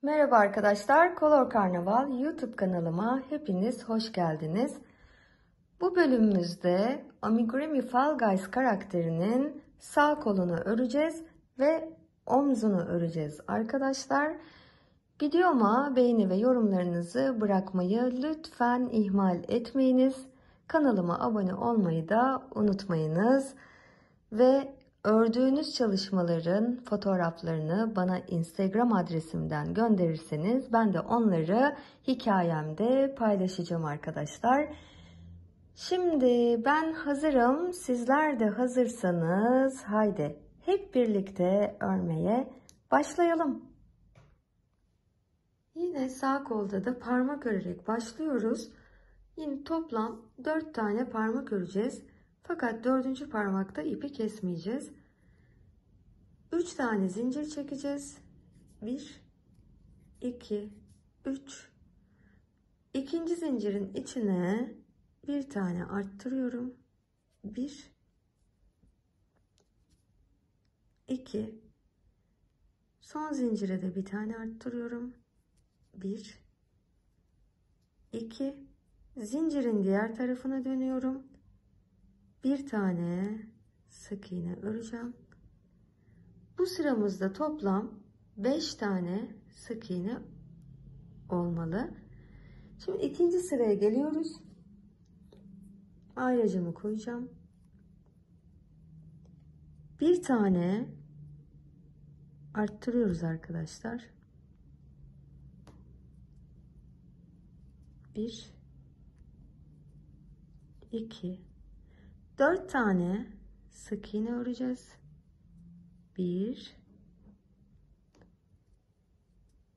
Merhaba arkadaşlar, Color Karnaval YouTube kanalıma hepiniz hoş geldiniz. Bu bölümümüzde Amigurumi Fall Guys karakterinin sağ kolunu öreceğiz ve omzunu öreceğiz arkadaşlar. Videoma beğeni ve yorumlarınızı bırakmayı lütfen ihmal etmeyiniz. Kanalıma abone olmayı da unutmayınız. Ve ördüğünüz çalışmaların fotoğraflarını bana Instagram adresimden gönderirseniz ben de onları hikayemde paylaşacağım arkadaşlar. Şimdi ben hazırım. Sizler de hazırsanız haydi hep birlikte örmeye başlayalım. Yine sağ kolda da parmak örerek başlıyoruz. Yine toplam 4 tane parmak öreceğiz. Fakat 4. parmakta ipi kesmeyeceğiz. 3 tane zincir çekeceğiz. 1 2 3. İkinci zincirin içine bir tane arttırıyorum. 1 2. Son zincire de bir tane arttırıyorum. 1 2. Zincirin diğer tarafına dönüyorum. Bir tane sık iğne öreceğim. Bu sıramızda toplam 5 tane sık iğne olmalı. Şimdi ikinci sıraya geliyoruz. Ayracımı koyacağım. Bir tane arttırıyoruz arkadaşlar. 1 2 4 tane sık iğne öreceğiz. 1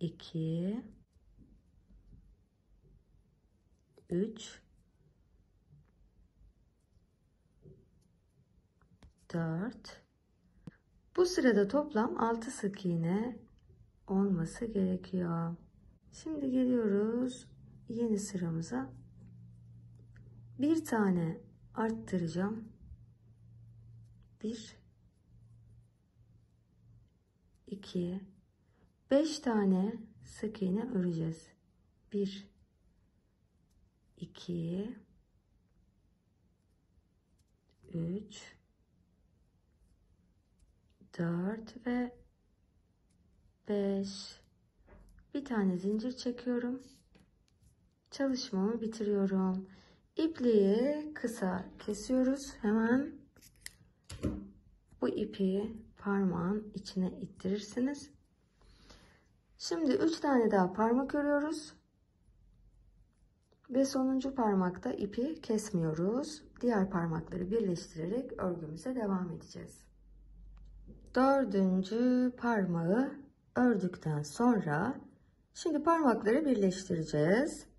2 3 4. Bu sırada toplam 6 sık iğne olması gerekiyor. Şimdi geliyoruz yeni sıramıza. Bir tane arttıracağım. 1 2 5 tane sık iğne öreceğiz. 1 2 3 4 ve 5. Bir tane zincir çekiyorum. Çalışmamı bitiriyorum. İpliği kısa kesiyoruz. Hemen bu ipi parmağın içine ittirirsiniz. Şimdi 3 tane daha parmak örüyoruz. Ve sonuncu parmakta ipi kesmiyoruz. Diğer parmakları birleştirerek örgümüze devam edeceğiz. 4. parmağı ördükten sonra şimdi parmakları birleştireceğiz.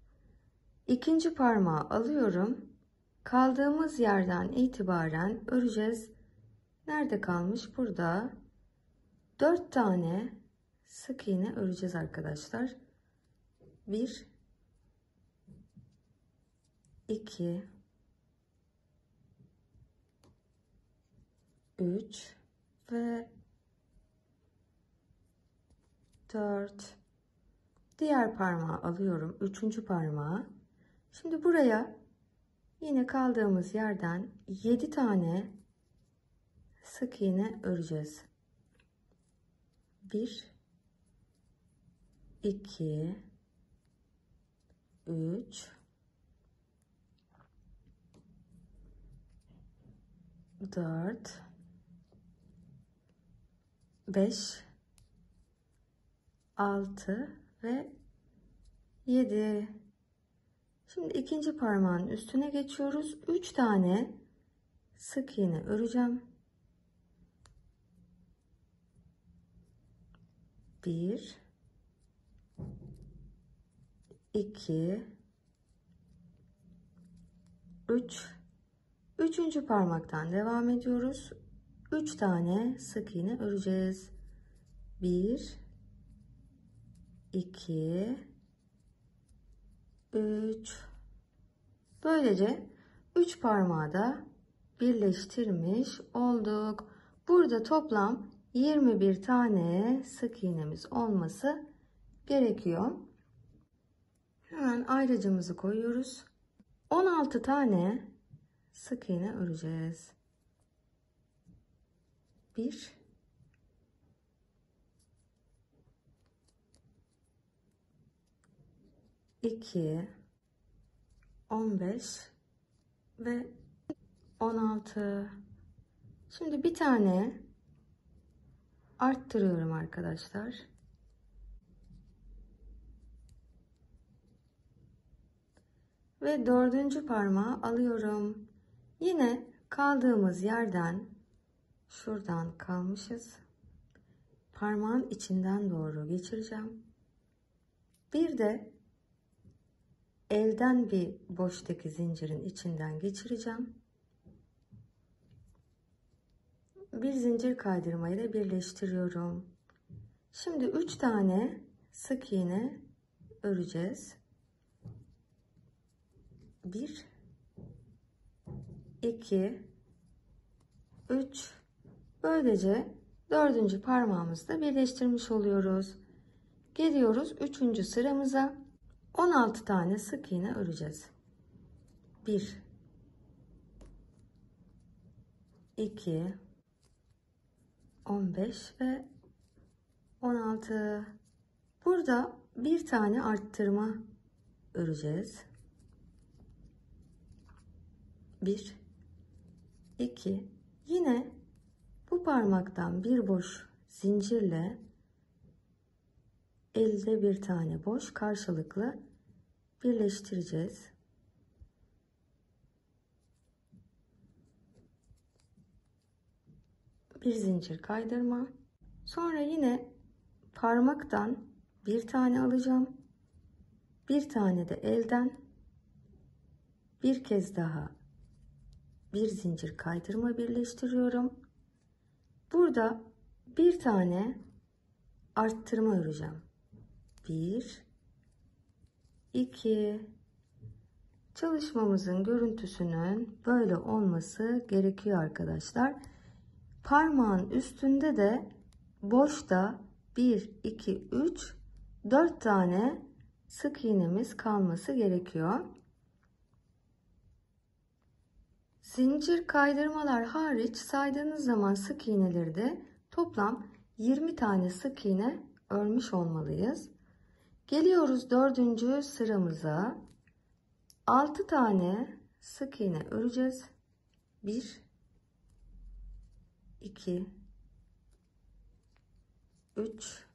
2. parmağı alıyorum. Kaldığımız yerden itibaren öreceğiz. Nerede kalmış? Burada. 4 tane sık iğne öreceğiz arkadaşlar. 1 2 3 ve 4. Diğer parmağı alıyorum. 3. parmağı. Şimdi buraya yine kaldığımız yerden 7 tane sık iğne öreceğiz. 1 2 3 4 5 6 ve 7. Şimdi ikinci parmağın üstüne geçiyoruz. 3 tane sık iğne öreceğim. 1 2 3. Üçüncü parmaktan devam ediyoruz. 3 tane sık iğne öreceğiz. 1 2 3. Böylece 3 parmağı da birleştirmiş olduk. Burada toplam 21 tane sık iğnemiz olması gerekiyor. Hemen ayracımızı koyuyoruz. 16 tane sık iğne öreceğiz. 1 2 15 ve 16. Şimdi bir tane arttırıyorum arkadaşlar. Ve dördüncü parmağı alıyorum. Yine kaldığımız yerden, şuradan kalmışız. Parmağın içinden doğru geçireceğim. Bir de elden bir boştaki zincirin içinden geçireceğim. Bir zincir kaydırma ile birleştiriyorum. Şimdi 3 tane sık iğne öreceğiz. 1 2 3. Böylece dördüncü parmağımızı da birleştirmiş oluyoruz. Geliyoruz 3. sıramıza. 16 tane sık iğne öreceğiz. 1 2 15 ve 16. Burada bir tane arttırma öreceğiz. 1 2. Yine bu parmaktan bir boş zincirle elde bir tane boş karşılıklı birleştireceğiz. Bir zincir kaydırma. Sonra yine parmaktan bir tane alacağım. Bir tane de elden. Bir kez daha bir zincir kaydırma birleştiriyorum. Burada bir tane arttırma öreceğim. 1 2. Çalışmamızın görüntüsünün böyle olması gerekiyor arkadaşlar. Parmağın üstünde de boşta 1 2 3 4 tane sık iğnemiz kalması gerekiyor. Zincir kaydırmalar hariç saydığınız zaman sık iğneleri de toplam 20 tane sık iğne örmüş olmalıyız. Geliyoruz 4. sıramıza. 6 tane sık iğne öreceğiz. 1 2 3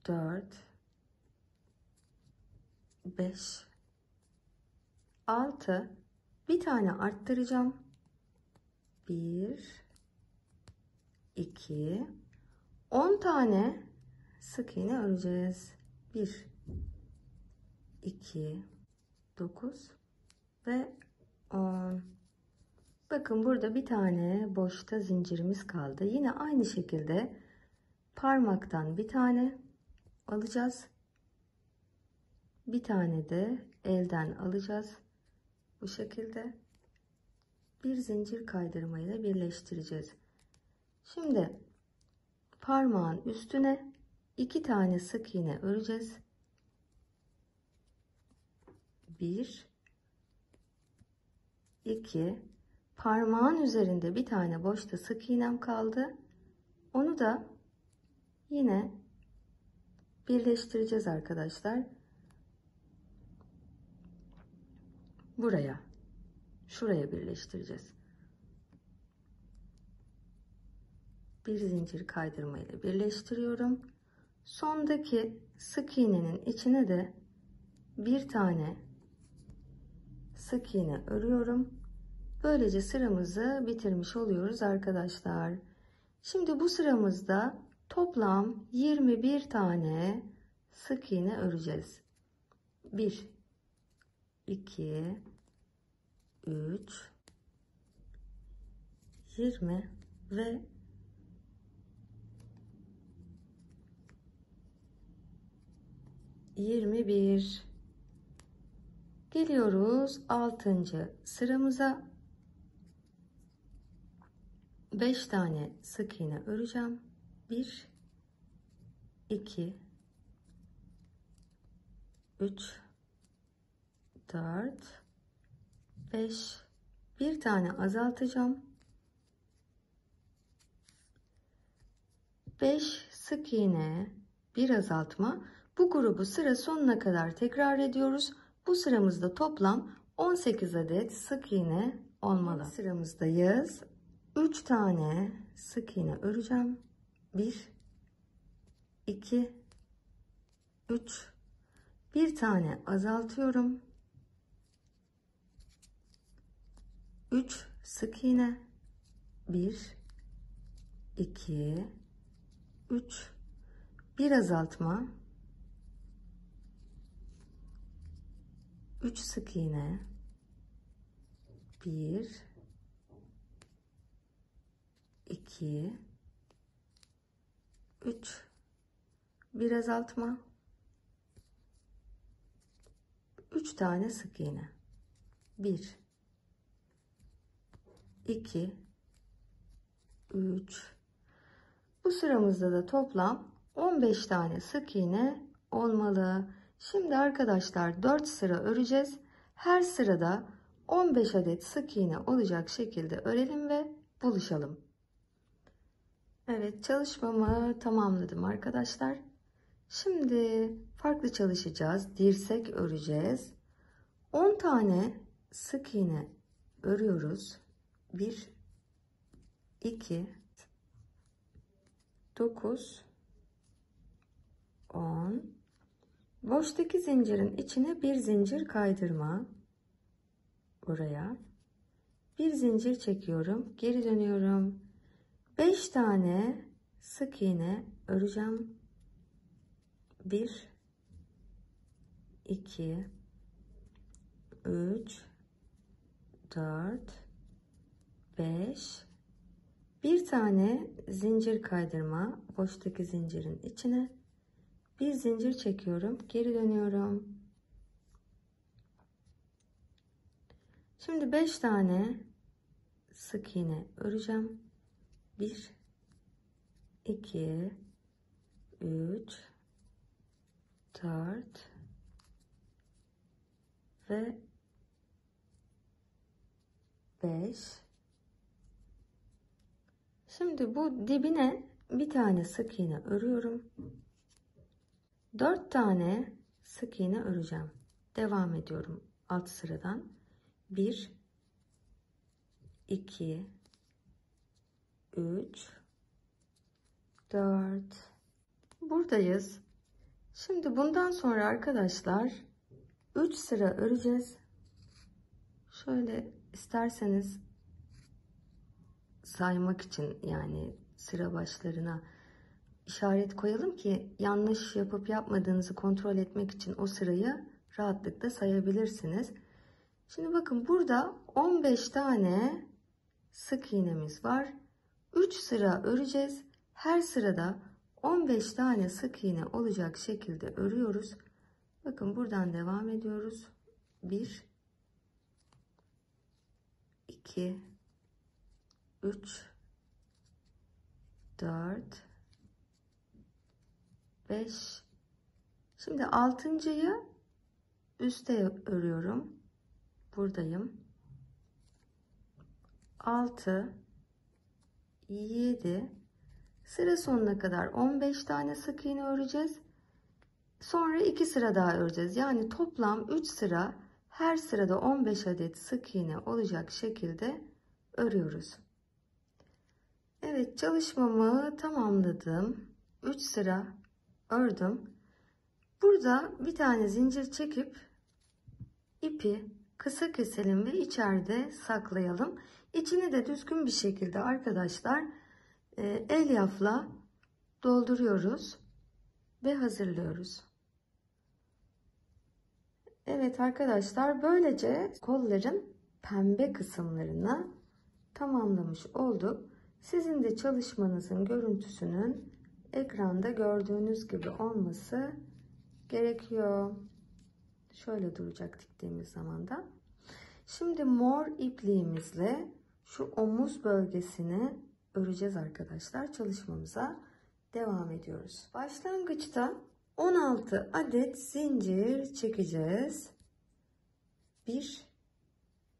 4 5 6. Bir tane arttıracağım. 1 2 10 tane sık iğne öreceğiz. 1 2 9 ve 10. Bakın burada bir tane boşta zincirimiz kaldı. Yine aynı şekilde parmaktan bir tane alacağız. Bir tane de elden alacağız. Bu şekilde bir zincir kaydırma ile birleştireceğiz. Şimdi parmağın üstüne 2 tane sık iğne öreceğiz. 1 2. Parmağın üzerinde bir tane boşta sık iğnem kaldı. Onu da yine birleştireceğiz arkadaşlar. Buraya, şuraya birleştireceğiz. Bir zincir kaydırma ile birleştiriyorum. Sondaki sık iğnenin içine de bir tane sık iğne örüyorum. Böylece sıramızı bitirmiş oluyoruz arkadaşlar. Şimdi bu sıramızda toplam 21 tane sık iğne öreceğiz. 1 2 3 20 ve 21. Geliyoruz 6. sıramıza. 5 tane sık iğne öreceğim. 1 2, 3, 4, 5. Bir tane azaltacağım. 5 sık iğne, bir azaltma. Bu grubu sıra sonuna kadar tekrar ediyoruz. Bu sıramızda toplam 18 adet sık iğne olmalı. Sıramızdayız. 3 tane sık iğne öreceğim. 1, 2, 3. Bir tane azaltıyorum. 3 sık iğne. 1, 2, 3. Bir azaltma. 3 sık iğne. 1, 2, 3. Bir azaltma. 3 tane sık iğne. 1, 2, 3. Bu sıramızda da toplam 15 tane sık iğne olmalı. Şimdi arkadaşlar 4 sıra öreceğiz. Her sırada 15 adet sık iğne olacak şekilde örelim ve buluşalım. Evet, çalışmamı tamamladım arkadaşlar. Şimdi farklı çalışacağız. Dirsek öreceğiz. 10 tane sık iğne örüyoruz. 1, 2, 9, 10. Boştaki zincirin içine bir zincir kaydırma. Buraya. Bir zincir çekiyorum. Geri dönüyorum. 5 tane sık iğne öreceğim. 1, 2, 3, 4, 5. Bir tane zincir kaydırma boştaki zincirin içine. Bir zincir çekiyorum. Geri dönüyorum. Şimdi 5 tane sık iğne öreceğim. 1, 2, 3, 4 ve 5. Şimdi bu dibine bir tane sık iğne örüyorum. 4 tane sık iğne öreceğim. Devam ediyorum alt sıradan. 1, 2, 3, 4. Buradayız. Şimdi bundan sonra arkadaşlar 3 sıra öreceğiz. Şöyle isterseniz saymak için, yani sıra başlarına işaret koyalım ki yanlış yapıp yapmadığınızı kontrol etmek için o sırayı rahatlıkla sayabilirsiniz. Şimdi bakın, burada 15 tane sık iğnemiz var. 3 sıra öreceğiz. Her sırada 15 tane sık iğne olacak şekilde örüyoruz. Bakın, buradan devam ediyoruz. 1, 2, 3, 4, 5. Şimdi 6.'yı üste örüyorum. Buradayım. 6, 7. Sıra sonuna kadar 15 tane sık iğne öreceğiz. Sonra 2 sıra daha öreceğiz. Yani toplam 3 sıra, her sırada 15 adet sık iğne olacak şekilde örüyoruz. Evet, çalışmamı tamamladım. 3 sıra ördüm. Burada bir tane zincir çekip ipi kısa keselim ve içeride saklayalım. İçini de düzgün bir şekilde arkadaşlar elyafla dolduruyoruz ve hazırlıyoruz. Evet arkadaşlar, böylece kolların pembe kısımlarını tamamlamış olduk. Sizin de çalışmanızın görüntüsünün ekranda gördüğünüz gibi olması gerekiyor. Şöyle duracak diktiğimiz zaman da. Şimdi mor ipliğimizle şu omuz bölgesini öreceğiz arkadaşlar. Çalışmamıza devam ediyoruz. Başlangıçta 16 adet zincir çekeceğiz. 1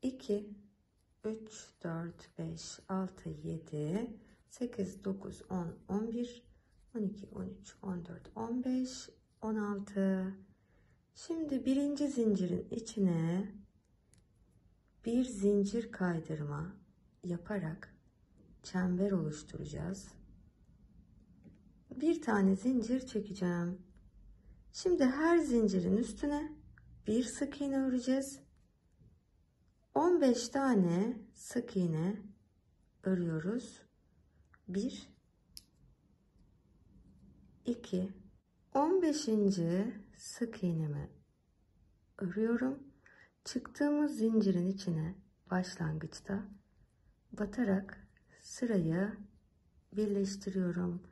2 3 4 5 6 7 8 9 10 11 12 13 14 15 16. Şimdi birinci zincirin içine bir zincir kaydırma yaparak çember oluşturacağız. Bir tane zincir çekeceğim. Şimdi her zincirin üstüne bir sık iğne öreceğiz. 15 tane sık iğne örüyoruz. 1 2 15. sık iğnemi örüyorum. Çıktığımız zincirin içine başlangıçta batarak sırayı birleştiriyorum.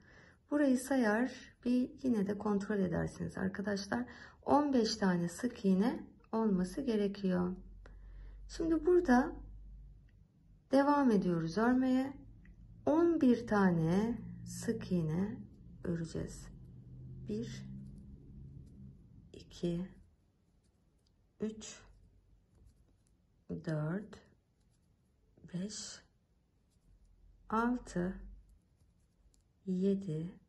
Burayı sayar, bir yine de kontrol edersiniz arkadaşlar. 15 tane sık iğne olması gerekiyor. Şimdi burada devam ediyoruz örmeye. 11 tane sık iğne öreceğiz. 1 2 3 4 5 6 7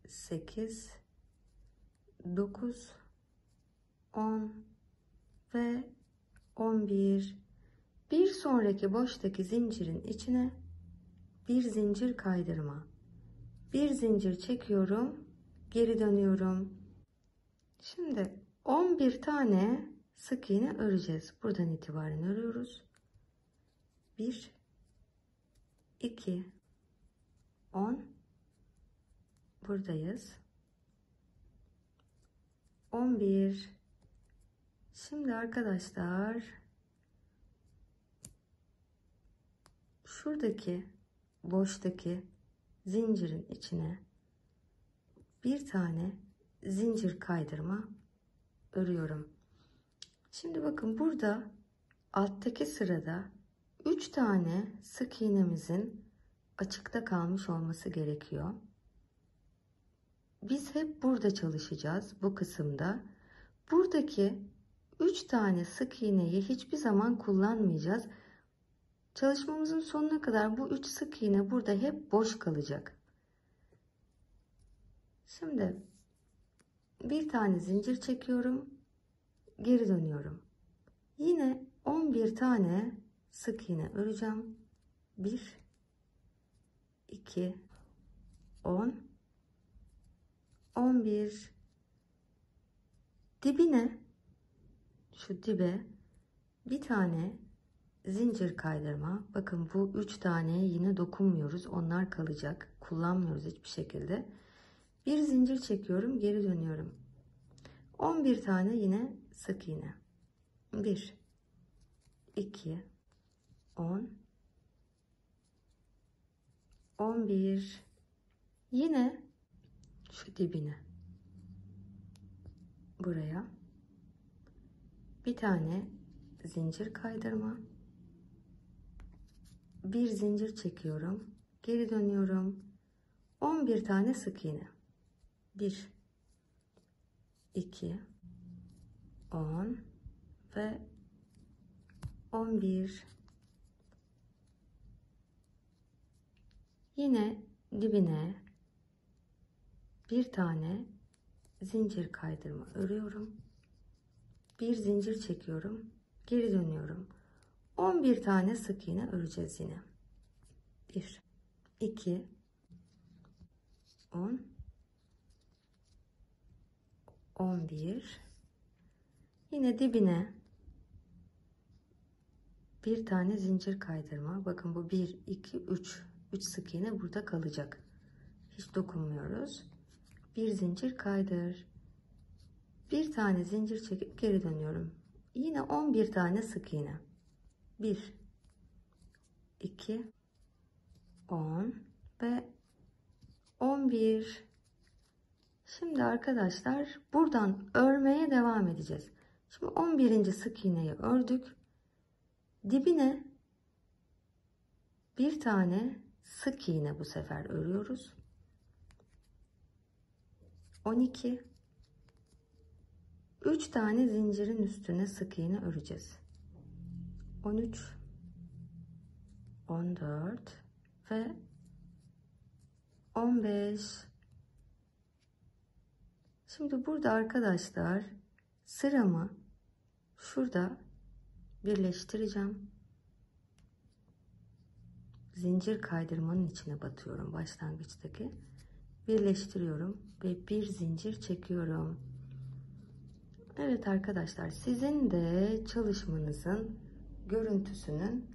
8 9 10 ve 11. Bir sonraki boştaki zincirin içine bir zincir kaydırma, bir zincir çekiyorum, geri dönüyorum. Şimdi 11 tane sık iğne öreceğiz. Buradan itibaren örüyoruz. 1 2 10 buradayız. 11. Şimdi arkadaşlar şuradaki boştaki zincirin içine bir tane zincir kaydırma örüyorum. Şimdi bakın burada alttaki sırada 3 tane sık iğnemizin açıkta kalmış olması gerekiyor. Biz hep burada çalışacağız, bu kısımda. Buradaki 3 tane sık iğneyi hiçbir zaman kullanmayacağız. Çalışmamızın sonuna kadar bu 3 sık iğne burada hep boş kalacak. Şimdi bir tane zincir çekiyorum, geri dönüyorum. Yine 11 tane sık iğne öreceğim. 1 2 10 11. Dibine, şu dibe bir tane zincir kaydırma. Bakın bu 3 tane yine dokunmuyoruz. Onlar kalacak. Kullanmıyoruz hiçbir şekilde. Bir zincir çekiyorum, geri dönüyorum. 11 tane yine sık iğne. 1 2 10 11. Yine şu dibine, buraya bir tane zincir kaydırma, bir zincir çekiyorum, geri dönüyorum. 11 tane sık iğne. 1 2 10 ve 11. Yine dibine bir tane zincir kaydırma örüyorum. Bir zincir çekiyorum, geri dönüyorum. 11 tane sık iğne öreceğiz yine. 1 2 10 11. Yine dibine bir tane zincir kaydırma. Bakın bu 1 2 3 sık iğne burada kalacak. Hiç dokunmuyoruz. Bir zincir kaydır. Bir tane zincir çekip geri dönüyorum. Yine 11 tane sık iğne. 1 2 10 ve 11. Şimdi arkadaşlar buradan örmeye devam edeceğiz. Şimdi 11. sık iğneyi ördük. Dibine bir tane sık iğne bu sefer örüyoruz. 12. 3 tane zincirin üstüne sık iğne öreceğiz. 13, 14 ve 15. Şimdi burada arkadaşlar sıramı şurada birleştireceğim. Zincir kaydırmanın içine batıyorum başlangıçtaki. Birleştiriyorum ve bir zincir çekiyorum. Evet arkadaşlar, sizin de çalışmanızın görüntüsünün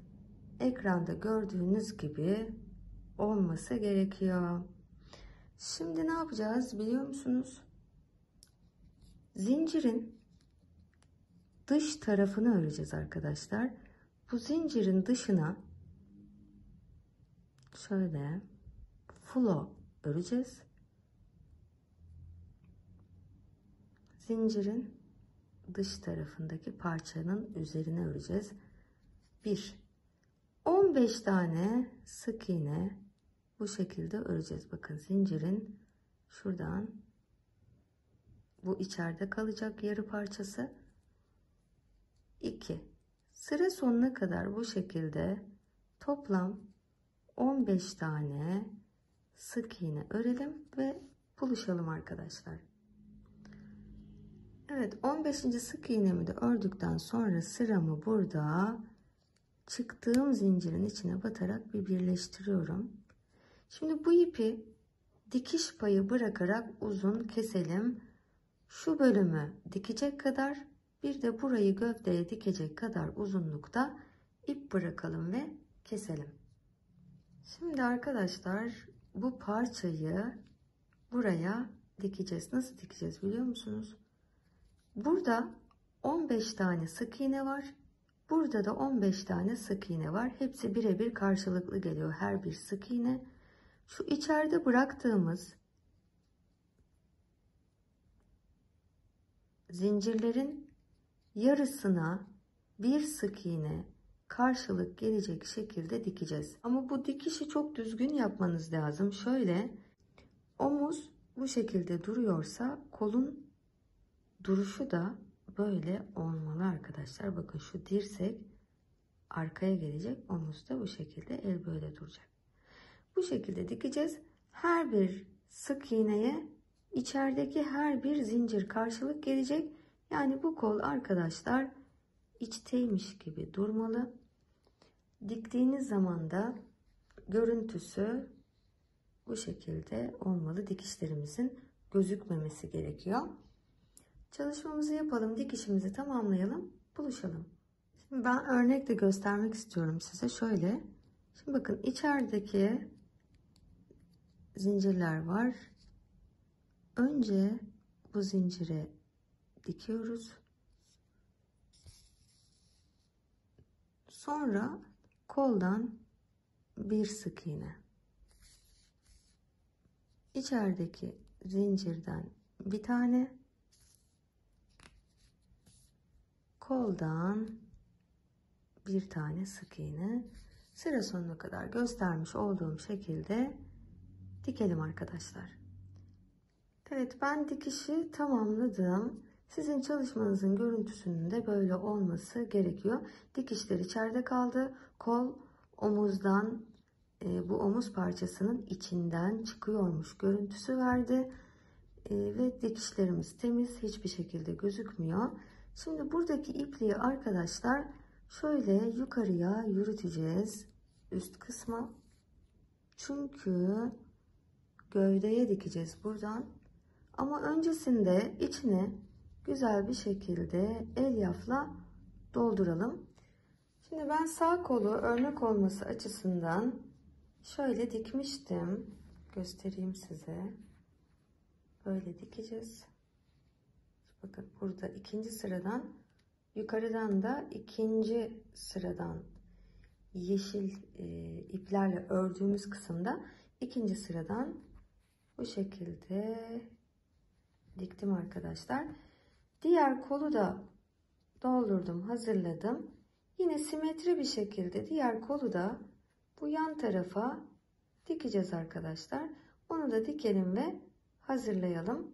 ekranda gördüğünüz gibi olması gerekiyor. Şimdi ne yapacağız biliyor musunuz? Zincirin dış tarafını öreceğiz arkadaşlar. Bu zincirin dışına şöyle fulo öreceğiz. Zincirin dış tarafındaki parçanın üzerine öreceğiz. 15 tane sık iğne bu şekilde öreceğiz. Bakın zincirin şuradan, bu içeride kalacak yarı parçası. 2. Sıra sonuna kadar bu şekilde toplam 15 tane sık iğne örelim ve buluşalım arkadaşlar. Evet, 15. sık iğnemi de ördükten sonra sıramı burada çıktığım zincirin içine batarak bir birleştiriyorum. Şimdi bu ipi dikiş payı bırakarak uzun keselim. Şu bölümü dikecek kadar, bir de burayı gövdeye dikecek kadar uzunlukta ip bırakalım ve keselim. Şimdi arkadaşlar bu parçayı buraya dikeceğiz. Nasıl dikeceğiz biliyor musunuz? Burada 15 tane sık iğne var. Burada da 15 tane sık iğne var. Hepsi birebir karşılıklı geliyor her bir sık iğne. Şu içeride bıraktığımız zincirlerin yarısına bir sık iğne karşılık gelecek şekilde dikeceğiz. Ama bu dikişi çok düzgün yapmanız lazım. Şöyle omuz bu şekilde duruyorsa kolun duruşu da böyle olmalı arkadaşlar. Bakın şu dirsek arkaya gelecek. Omuz da bu şekilde, el böyle duracak. Bu şekilde dikeceğiz. Her bir sık iğneye içerideki her bir zincir karşılık gelecek. Yani bu kol arkadaşlar içteymiş gibi durmalı. Diktiğiniz zaman da görüntüsü bu şekilde olmalı. Dikişlerimizin gözükmemesi gerekiyor. Çalışmamızı yapalım, dikişimizi tamamlayalım, buluşalım. Şimdi ben örnekle göstermek istiyorum size. Şöyle. Şimdi bakın içerideki zincirler var. Önce bu zincire dikiyoruz. Sonra koldan bir sık iğne. İçerideki zincirden bir tane, koldan bir tane sık iğne. Sıra sonuna kadar göstermiş olduğum şekilde dikelim arkadaşlar. Evet, ben dikişi tamamladım. Sizin çalışmanızın görüntüsünün de böyle olması gerekiyor. Dikişler içeride kaldı. Kol omuzdan, bu omuz parçasının içinden çıkıyormuş görüntüsü verdi. Ve dikişlerimiz temiz, hiçbir şekilde gözükmüyor. Şimdi buradaki ipliği arkadaşlar şöyle yukarıya yürüteceğiz üst kısma. Çünkü gövdeye dikeceğiz buradan. Ama öncesinde içine güzel bir şekilde elyafla dolduralım. Şimdi ben sağ kolu örnek olması açısından şöyle dikmiştim. Göstereyim size. Böyle dikeceğiz. Bakın burada ikinci sıradan, yukarıdan da ikinci sıradan yeşil iplerle ördüğümüz kısımda ikinci sıradan bu şekilde diktim arkadaşlar. Diğer kolu da doldurdum, hazırladım. Yine simetri bir şekilde diğer kolu da bu yan tarafa dikeceğiz arkadaşlar. Onu da dikelim ve hazırlayalım.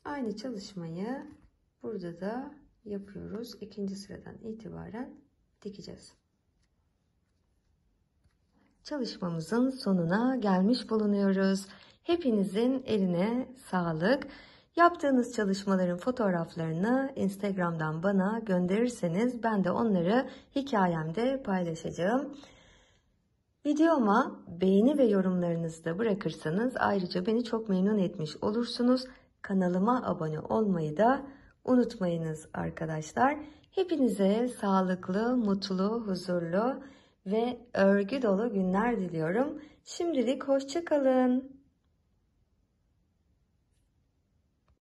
Aynı çalışmayı burada da yapıyoruz. İkinci sıradan itibaren dikeceğiz. Çalışmamızın sonuna gelmiş bulunuyoruz. Hepinizin eline sağlık. Yaptığınız çalışmaların fotoğraflarını Instagram'dan bana gönderirseniz ben de onları hikayemde paylaşacağım. Videoma beğeni ve yorumlarınızı da bırakırsanız ayrıca beni çok memnun etmiş olursunuz. Kanalıma abone olmayı da unutmayınız arkadaşlar. Hepinize sağlıklı, mutlu, huzurlu ve örgü dolu günler diliyorum. Şimdilik hoşça kalın.